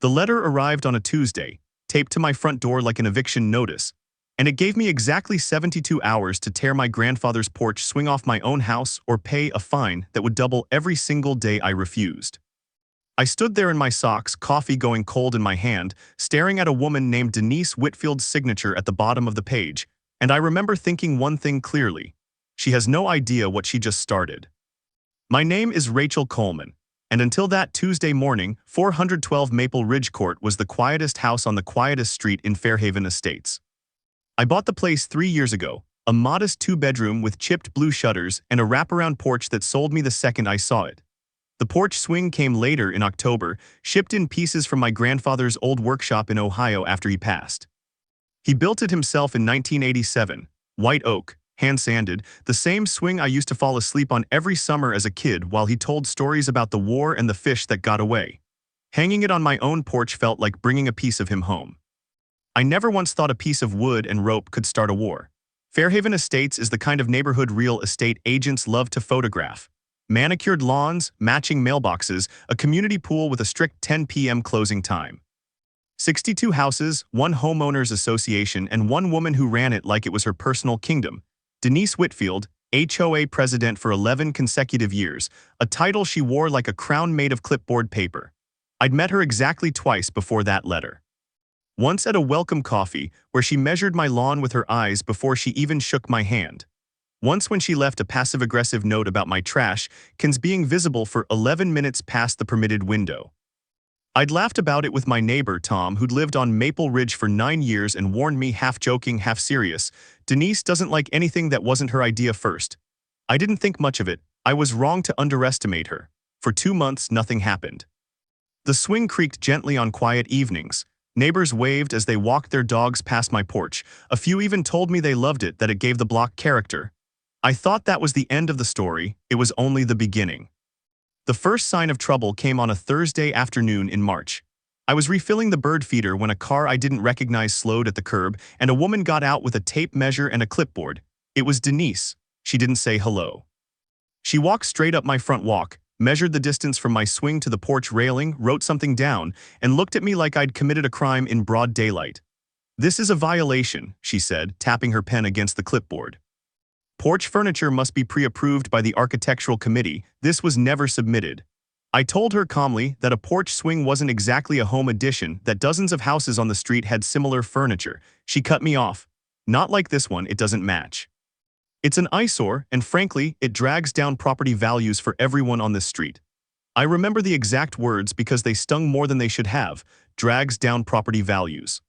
The letter arrived on a Tuesday, taped to my front door like an eviction notice, and it gave me exactly 72 hours to tear my grandfather's porch swing off my own house or pay a fine that would double every single day I refused. I stood there in my socks, coffee going cold in my hand, staring at a woman named Denise Whitfield's signature at the bottom of the page, and I remember thinking one thing clearly. She has no idea what she just started. My name is Rachel Coleman, and until that Tuesday morning, 412 Maple Ridge Court was the quietest house on the quietest street in Fairhaven Estates. I bought the place 3 years ago, a modest 2-bedroom with chipped blue shutters and a wraparound porch that sold me the second I saw it. The porch swing came later in October, shipped in pieces from my grandfather's old workshop in Ohio after he passed. He built it himself in 1987, white oak, hand-sanded, the same swing I used to fall asleep on every summer as a kid while he told stories about the war and the fish that got away. Hanging it on my own porch felt like bringing a piece of him home. I never once thought a piece of wood and rope could start a war. Fairhaven Estates is the kind of neighborhood real estate agents love to photograph. Manicured lawns, matching mailboxes, a community pool with a strict 10 p.m. closing time. 62 houses, 1 homeowners association, and 1 woman who ran it like it was her personal kingdom. Denise Whitfield, HOA president for 11 consecutive years, a title she wore like a crown made of clipboard paper. I'd met her exactly twice before that letter. Once at a welcome coffee, where she measured my lawn with her eyes before she even shook my hand. Once when she left a passive-aggressive note about my trash cans being visible for 11 minutes past the permitted window. I'd laughed about it with my neighbor, Tom, who'd lived on Maple Ridge for 9 years and warned me, half joking, half serious, Denise doesn't like anything that wasn't her idea first. I didn't think much of it. I was wrong to underestimate her. For 2 months, nothing happened. The swing creaked gently on quiet evenings. Neighbors waved as they walked their dogs past my porch. A few even told me they loved it, that it gave the block character. I thought that was the end of the story. It was only the beginning. The first sign of trouble came on a Thursday afternoon in March. I was refilling the bird feeder when a car I didn't recognize slowed at the curb, and a woman got out with a tape measure and a clipboard. It was Denise. She didn't say hello. She walked straight up my front walk, measured the distance from my swing to the porch railing, wrote something down, and looked at me like I'd committed a crime in broad daylight. "This is a violation," she said, tapping her pen against the clipboard. "Porch furniture must be pre-approved by the architectural committee. This was never submitted." I told her calmly that a porch swing wasn't exactly a home addition, that dozens of houses on the street had similar furniture. She cut me off. "Not like this one, it doesn't match. It's an eyesore, and frankly, it drags down property values for everyone on this street." I remember the exact words because they stung more than they should have. Drags down property values.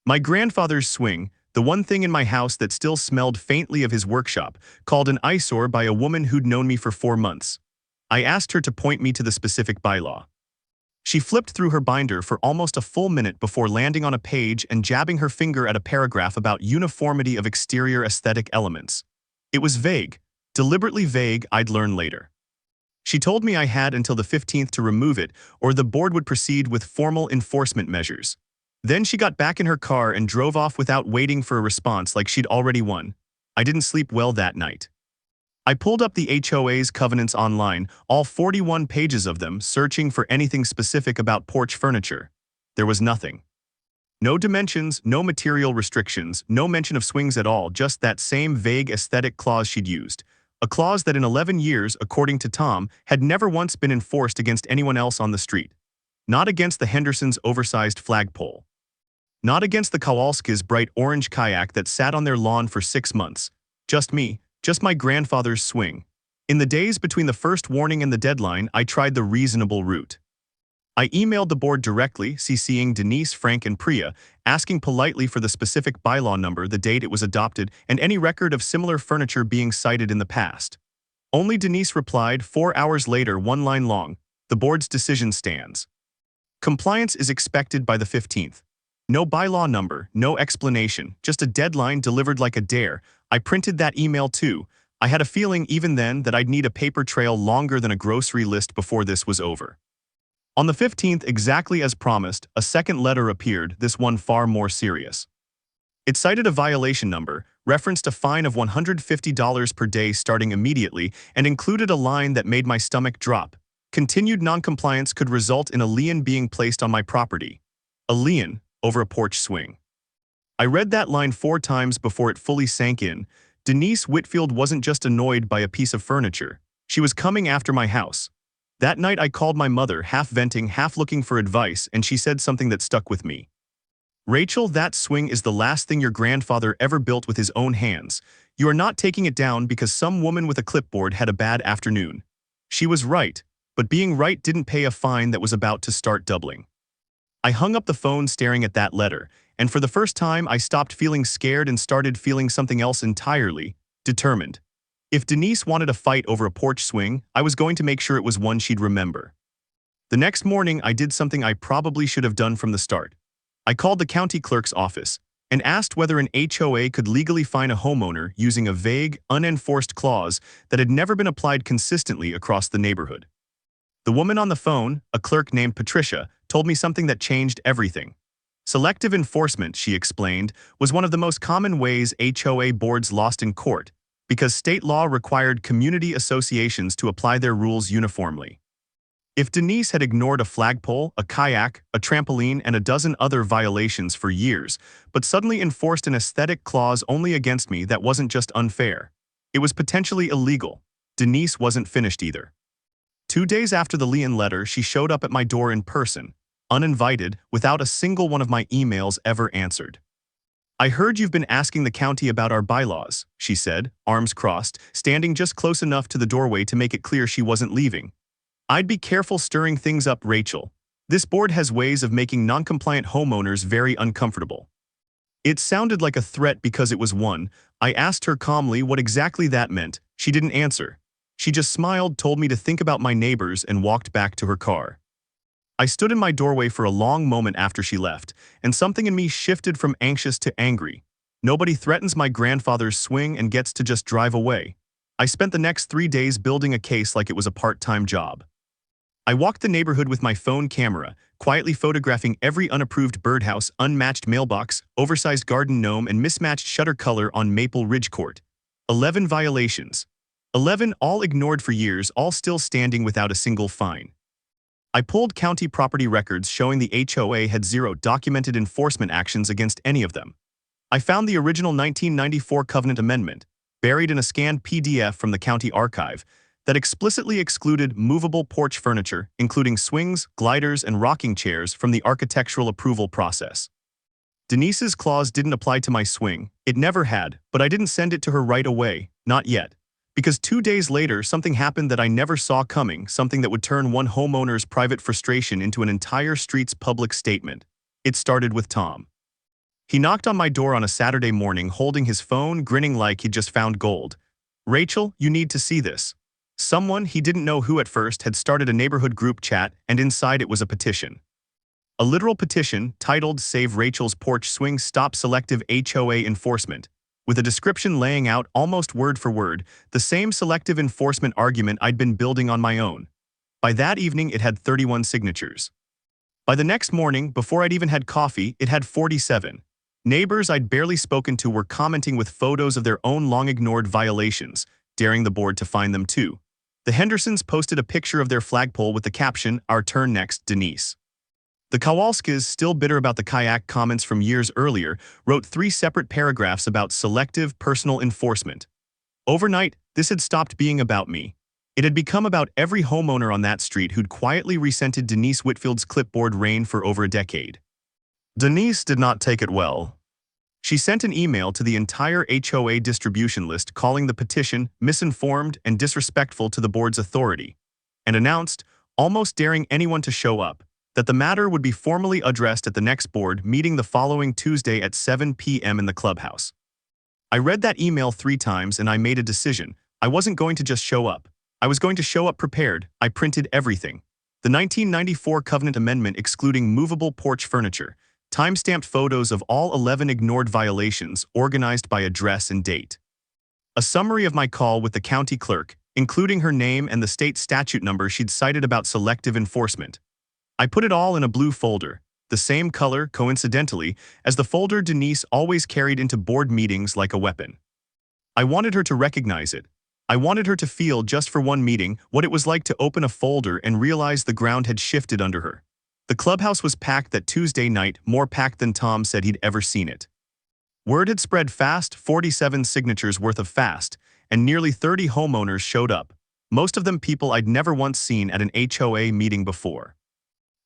My grandfather's swing, the one thing in my house that still smelled faintly of his workshop, called an eyesore by a woman who'd known me for 4 months. I asked her to point me to the specific bylaw. She flipped through her binder for almost a full minute before landing on a page and jabbing her finger at a paragraph about uniformity of exterior aesthetic elements. It was vague, deliberately vague, I'd learn later. She told me I had until the 15th to remove it, or the board would proceed with formal enforcement measures. Then she got back in her car and drove off without waiting for a response, like she'd already won. I didn't sleep well that night. I pulled up the HOA's covenants online, all 41 pages of them, searching for anything specific about porch furniture. There was nothing. No dimensions, no material restrictions, no mention of swings at all, just that same vague aesthetic clause she'd used. A clause that in 11 years, according to Tom, had never once been enforced against anyone else on the street. Not against the Hendersons' oversized flagpole. Not against the Kowalskis' bright orange kayak that sat on their lawn for 6 months. Just me, just my grandfather's swing. In the days between the first warning and the deadline, I tried the reasonable route. I emailed the board directly, CCing Denise, Frank, and Priya, asking politely for the specific bylaw number, the date it was adopted, and any record of similar furniture being cited in the past. Only Denise replied 4 hours later, 1 line long, "The board's decision stands. Compliance is expected by the 15th. No bylaw number, no explanation, just a deadline delivered like a dare. I printed that email too. I had a feeling even then that I'd need a paper trail longer than a grocery list before this was over. On the 15th, exactly as promised, a second letter appeared, this one far more serious. It cited a violation number, referenced a fine of $150 per day starting immediately, and included a line that made my stomach drop. Continued noncompliance could result in a lien being placed on my property. A lien over a porch swing. I read that line 4 times before it fully sank in. Denise Whitfield wasn't just annoyed by a piece of furniture. She was coming after my house. That night I called my mother, half venting, half looking for advice, and she said something that stuck with me. Rachel, that swing is the last thing your grandfather ever built with his own hands. You are not taking it down because some woman with a clipboard had a bad afternoon. She was right, but being right didn't pay a fine that was about to start doubling. I hung up the phone staring at that letter, and for the first time I stopped feeling scared and started feeling something else entirely: determined. If Denise wanted a fight over a porch swing, I was going to make sure it was one she'd remember. The next morning I did something I probably should have done from the start. I called the county clerk's office and asked whether an HOA could legally fine a homeowner using a vague, unenforced clause that had never been applied consistently across the neighborhood. The woman on the phone, a clerk named Patricia, told me something that changed everything. Selective enforcement, she explained, was one of the most common ways HOA boards lost in court, because state law required community associations to apply their rules uniformly. If Denise had ignored a flagpole, a kayak, a trampoline, and a dozen other violations for years, but suddenly enforced an aesthetic clause only against me, that wasn't just unfair. It was potentially illegal. Denise wasn't finished either. 2 days after the lien letter, she showed up at my door in person, uninvited, without a single one of my emails ever answered. "I heard you've been asking the county about our bylaws," she said, arms crossed, standing just close enough to the doorway to make it clear she wasn't leaving. "I'd be careful stirring things up, Rachel. This board has ways of making non-compliant homeowners very uncomfortable." It sounded like a threat because it was one. I asked her calmly what exactly that meant. She didn't answer. She just smiled, told me to think about my neighbors, and walked back to her car. I stood in my doorway for a long moment after she left, and something in me shifted from anxious to angry. Nobody threatens my grandfather's swing and gets to just drive away. I spent the next 3 days building a case like it was a part-time job. I walked the neighborhood with my phone camera, quietly photographing every unapproved birdhouse, unmatched mailbox, oversized garden gnome, and mismatched shutter color on Maple Ridge Court. 11 violations. 11, all ignored for years, all still standing without a single fine. I pulled county property records showing the HOA had 0 documented enforcement actions against any of them. I found the original 1994 covenant amendment, buried in a scanned PDF from the county archive, that explicitly excluded movable porch furniture, including swings, gliders, and rocking chairs, from the architectural approval process. Denise's clause didn't apply to my swing. It never had, but I didn't send it to her right away, not yet. Because 2 days later, something happened that I never saw coming, something that would turn one homeowner's private frustration into an entire street's public statement. It started with Tom. He knocked on my door on a Saturday morning, holding his phone, grinning like he'd just found gold. "Rachel, you need to see this." Someone, he didn't know who at first, had started a neighborhood group chat, and inside it was a petition. A literal petition titled "Save Rachel's Porch Swing, Stop Selective HOA Enforcement," with a description laying out, almost word for word, the same selective enforcement argument I'd been building on my own. By that evening, it had 31 signatures. By the next morning, before I'd even had coffee, it had 47. Neighbors I'd barely spoken to were commenting with photos of their own long-ignored violations, daring the board to fine them too. The Hendersons posted a picture of their flagpole with the caption, "Our turn next, Denise." The Kowalskis, still bitter about the kayak comments from years earlier, wrote 3 separate paragraphs about selective personal enforcement. Overnight, this had stopped being about me. It had become about every homeowner on that street who'd quietly resented Denise Whitfield's clipboard reign for over a decade. Denise did not take it well. She sent an email to the entire HOA distribution list calling the petition misinformed and disrespectful to the board's authority, and announced, almost daring anyone to show up, that the matter would be formally addressed at the next board meeting the following Tuesday at 7 p.m. in the clubhouse. I read that email 3 times and I made a decision. I wasn't going to just show up. I was going to show up prepared. I printed everything. The 1994 Covenant Amendment excluding movable porch furniture, time-stamped photos of all 11 ignored violations organized by address and date. A summary of my call with the county clerk, including her name and the state statute number she'd cited about selective enforcement. I put it all in a blue folder, the same color, coincidentally, as the folder Denise always carried into board meetings like a weapon. I wanted her to recognize it. I wanted her to feel, just for one meeting, what it was like to open a folder and realize the ground had shifted under her. The clubhouse was packed that Tuesday night, more packed than Tom said he'd ever seen it. Word had spread fast, 47 signatures worth of fast, and nearly 30 homeowners showed up, most of them people I'd never once seen at an HOA meeting before.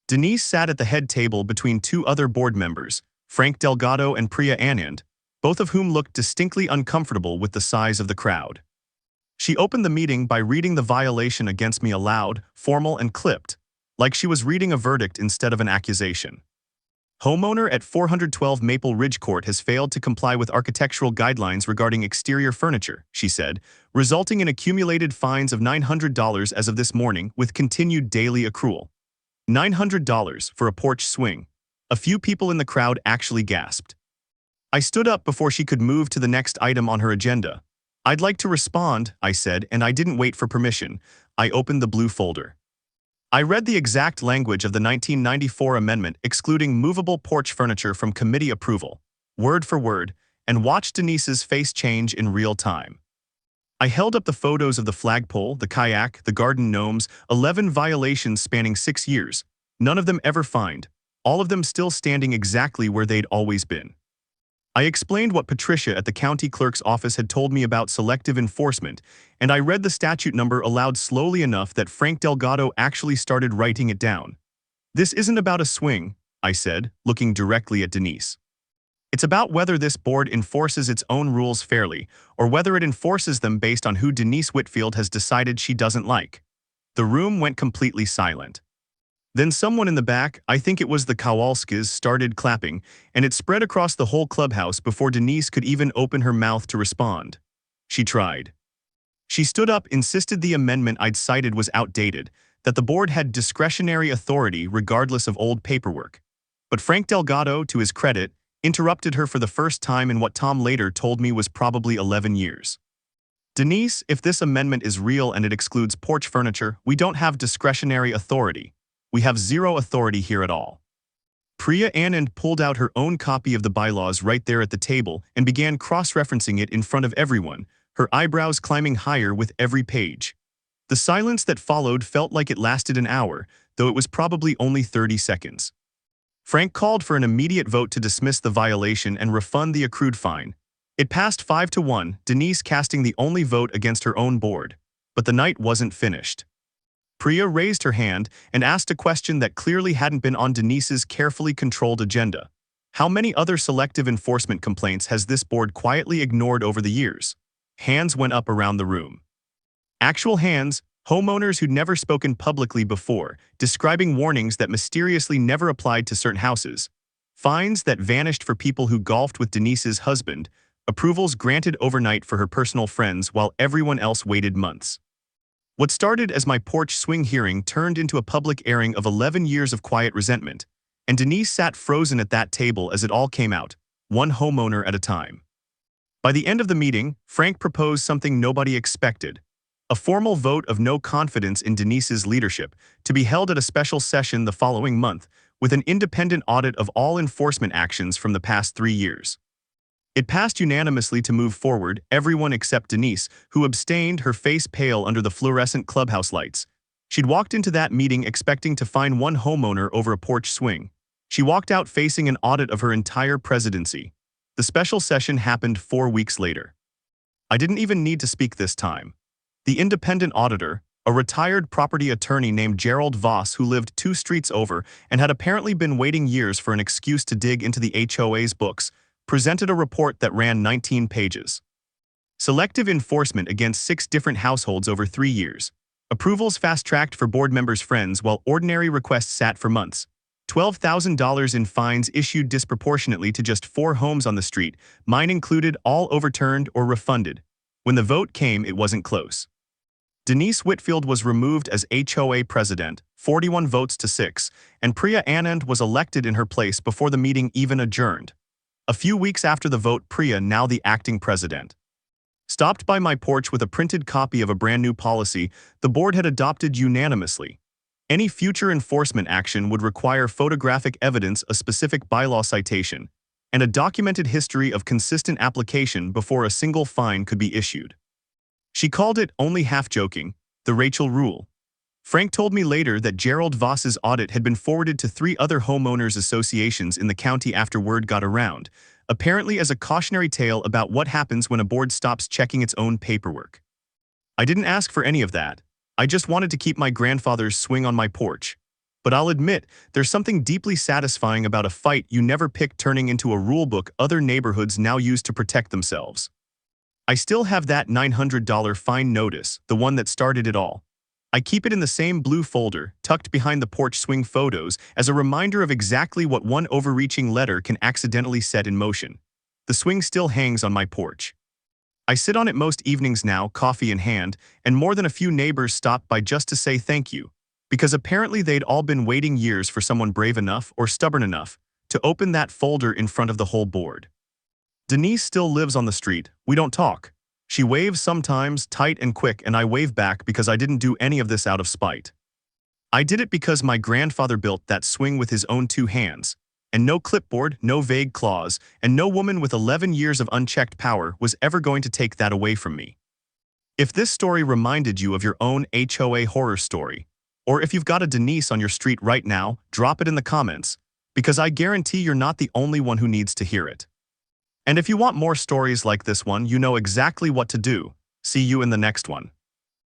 Denise sat at the head table between two other board members, Frank Delgado and Priya Anand, both of whom looked distinctly uncomfortable with the size of the crowd. She opened the meeting by reading the violation against me aloud, formal and clipped, like she was reading a verdict instead of an accusation. Homeowner at 412 Maple Ridge Court has failed to comply with architectural guidelines regarding exterior furniture, she said, resulting in accumulated fines of $900 as of this morning with continued daily accrual. $900 for a porch swing. A few people in the crowd actually gasped. I stood up before she could move to the next item on her agenda. I'd like to respond, I said, and I didn't wait for permission. I opened the blue folder. I read the exact language of the 1994 amendment excluding movable porch furniture from committee approval, word for word, and watched Denise's face change in real time. I held up the photos of the flagpole, the kayak, the garden gnomes, 11 violations spanning 6 years, none of them ever fined, all of them still standing exactly where they'd always been. I explained what Patricia at the county clerk's office had told me about selective enforcement, and I read the statute number aloud slowly enough that Frank Delgado actually started writing it down. This isn't about a swing, I said, looking directly at Denise. It's about whether this board enforces its own rules fairly, or whether it enforces them based on who Denise Whitfield has decided she doesn't like. The room went completely silent. Then someone in the back, I think it was the Kowalskis, started clapping, and it spread across the whole clubhouse before Denise could even open her mouth to respond. She tried. She stood up, insisted the amendment I'd cited was outdated, that the board had discretionary authority regardless of old paperwork. But Frank Delgado, to his credit, interrupted her for the first time in what Tom later told me was probably 11 years. Denise, if this amendment is real and it excludes porch furniture, we don't have discretionary authority. We have zero authority here at all. Priya Anand pulled out her own copy of the bylaws right there at the table and began cross-referencing it in front of everyone, her eyebrows climbing higher with every page. The silence that followed felt like it lasted an hour, though it was probably only 30 seconds. Frank called for an immediate vote to dismiss the violation and refund the accrued fine. It passed 5-1, Denise casting the only vote against her own board. But the night wasn't finished. Priya raised her hand and asked a question that clearly hadn't been on Denise's carefully controlled agenda. How many other selective enforcement complaints has this board quietly ignored over the years? Hands went up around the room. Actual hands, homeowners who'd never spoken publicly before, describing warnings that mysteriously never applied to certain houses, fines that vanished for people who golfed with Denise's husband, approvals granted overnight for her personal friends while everyone else waited months. What started as my porch swing hearing turned into a public airing of 11 years of quiet resentment, and Denise sat frozen at that table as it all came out, one homeowner at a time. By the end of the meeting, Frank proposed something nobody expected, a formal vote of no confidence in Denise's leadership, to be held at a special session the following month, with an independent audit of all enforcement actions from the past 3 years. It passed unanimously to move forward, everyone except Denise, who abstained, her face pale under the fluorescent clubhouse lights. She'd walked into that meeting expecting to find one homeowner over a porch swing. She walked out facing an audit of her entire presidency. The special session happened 4 weeks later. I didn't even need to speak this time. The independent auditor, a retired property attorney named Gerald Voss who lived 2 streets over and had apparently been waiting years for an excuse to dig into the HOA's books, presented a report that ran 19 pages. Selective enforcement against 6 different households over 3 years. Approvals fast-tracked for board members' friends while ordinary requests sat for months. $12,000 in fines issued disproportionately to just 4 homes on the street, mine included, all overturned or refunded. When the vote came, it wasn't close. Denise Whitfield was removed as HOA president, 41 votes to 6, and Priya Anand was elected in her place before the meeting even adjourned. A few weeks after the vote, Priya, now the acting president, stopped by my porch with a printed copy of a brand new policy the board had adopted unanimously. Any future enforcement action would require photographic evidence, a specific bylaw citation, and a documented history of consistent application before a single fine could be issued. She called it, only half joking, the Rachel rule. Frank told me later that Gerald Voss's audit had been forwarded to 3 other homeowners associations in the county after word got around, apparently as a cautionary tale about what happens when a board stops checking its own paperwork. I didn't ask for any of that. I just wanted to keep my grandfather's swing on my porch. But I'll admit, there's something deeply satisfying about a fight you never picked turning into a rulebook other neighborhoods now use to protect themselves. I still have that $900 fine notice, the one that started it all. I keep it in the same blue folder, tucked behind the porch swing photos, as a reminder of exactly what one overreaching letter can accidentally set in motion. The swing still hangs on my porch. I sit on it most evenings now, coffee in hand, and more than a few neighbors stop by just to say thank you, because apparently they'd all been waiting years for someone brave enough or stubborn enough to open that folder in front of the whole board. Denise still lives on the street. We don't talk. She waves sometimes, tight and quick, and I wave back because I didn't do any of this out of spite. I did it because my grandfather built that swing with his own 2 hands, and no clipboard, no vague clause, and no woman with 11 years of unchecked power was ever going to take that away from me. If this story reminded you of your own HOA horror story, or if you've got a Denise on your street right now, drop it in the comments, because I guarantee you're not the only one who needs to hear it. And if you want more stories like this one, you know exactly what to do. See you in the next one.